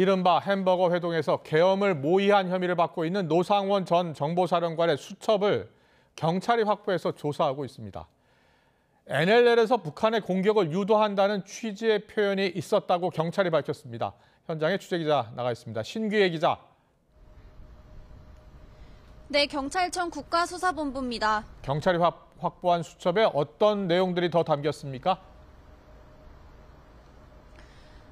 이른바 햄버거 회동에서 계엄을 모의한 혐의를 받고 있는 노상원 전 정보사령관의 수첩을 경찰이 확보해서 조사하고 있습니다. NLL에서 북한의 공격을 유도한다는 취지의 표현이 있었다고 경찰이 밝혔습니다. 현장에 취재기자 나가 있습니다. 신규혜 기자. 네, 경찰청 국가수사본부입니다. 경찰이 확보한 수첩에 어떤 내용들이 더 담겼습니까?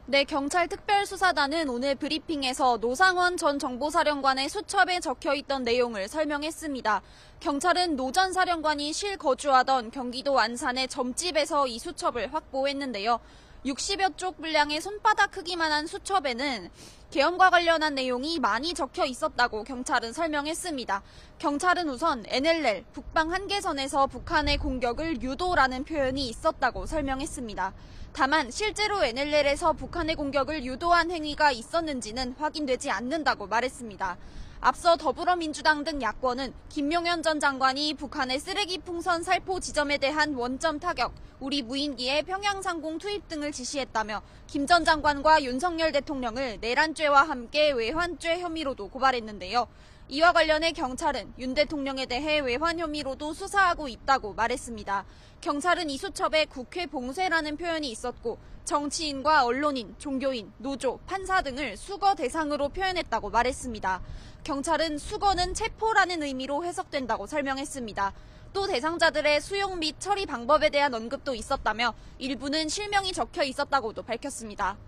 네, 경찰 특별수사단은 오늘 브리핑에서 노상원 전 정보사령관의 수첩에 적혀있던 내용을 설명했습니다. 경찰은 노 전 사령관이 실거주하던 경기도 안산의 점집에서 이 수첩을 확보했는데요. 60여 쪽 분량의 손바닥 크기만한 수첩에는 계엄과 관련한 내용이 많이 적혀 있었다고 경찰은 설명했습니다. 경찰은 우선 NLL, 북방 한계선에서 북한의 공격을 유도라는 표현이 있었다고 설명했습니다. 다만 실제로 NLL에서 북한의 공격을 유도한 행위가 있었는지는 확인되지 않는다고 말했습니다. 앞서 더불어민주당 등 야권은 김용현 전 장관이 북한의 쓰레기 풍선 살포 지점에 대한 원점 타격, 우리 무인기의 평양 상공 투입 등을 지시했다며 김 전 장관과 윤석열 대통령을 내란죄와 함께 외환죄 혐의로도 고발했는데요. 이와 관련해 경찰은 윤 대통령에 대해 외환 혐의로도 수사하고 있다고 말했습니다. 경찰은 이 수첩에 국회 봉쇄라는 표현이 있었고 정치인과 언론인, 종교인, 노조, 판사 등을 수거 대상으로 표현했다고 말했습니다. 경찰은 수거는 체포라는 의미로 해석된다고 설명했습니다. 또 대상자들의 수용 및 처리 방법에 대한 언급도 있었다며 일부는 실명이 적혀 있었다고도 밝혔습니다.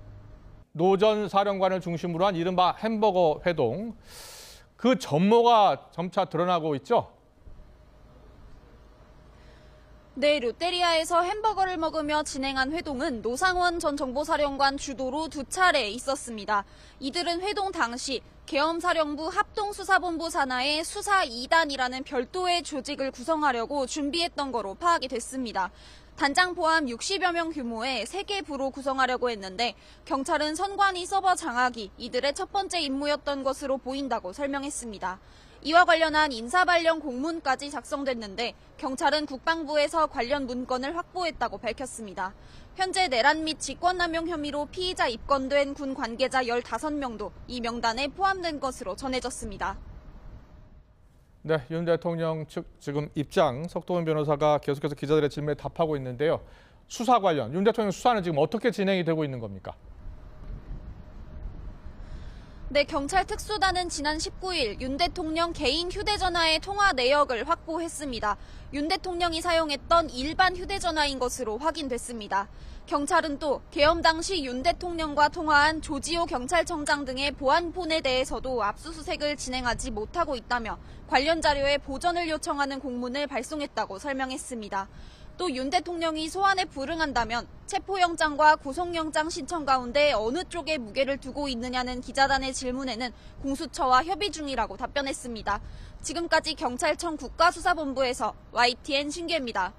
노 전 사령관을 중심으로 한 이른바 햄버거 회동. 그 전모가 점차 드러나고 있죠? 네, 롯데리아에서 햄버거를 먹으며 진행한 회동은 노상원 전 정보사령관 주도로 2차례 있었습니다. 이들은 회동 당시 계엄사령부 합동수사본부 산하의 수사 2단이라는 별도의 조직을 구성하려고 준비했던 거로 파악이 됐습니다. 단장 포함 60여 명 규모의 3개 부로 구성하려고 했는데 경찰은 선관위 서버 장악이 이들의 첫 번째 임무였던 것으로 보인다고 설명했습니다. 이와 관련한 인사발령 공문까지 작성됐는데 경찰은 국방부에서 관련 문건을 확보했다고 밝혔습니다. 현재 내란 및 직권남용 혐의로 피의자 입건된 군 관계자 15명도 이 명단에 포함된 것으로 전해졌습니다. 네, 윤 대통령 측 지금 입장 석동훈 변호사가 계속해서 기자들의 질문에 답하고 있는데요. 수사 관련 윤 대통령 수사는 지금 어떻게 진행이 되고 있는 겁니까? 네, 경찰 특수단은 지난 19일 윤 대통령 개인 휴대전화의 통화 내역을 확보했습니다. 윤 대통령이 사용했던 일반 휴대전화인 것으로 확인됐습니다. 경찰은 또 계엄 당시 윤 대통령과 통화한 조지호 경찰청장 등의 보안폰에 대해서도 압수수색을 진행하지 못하고 있다며 관련 자료의 보전을 요청하는 공문을 발송했다고 설명했습니다. 또 윤 대통령이 소환에 불응한다면 체포영장과 구속영장 신청 가운데 어느 쪽에 무게를 두고 있느냐는 기자단의 질문에는 공수처와 협의 중이라고 답변했습니다. 지금까지 경찰청 국가수사본부에서 YTN 신규혜입니다.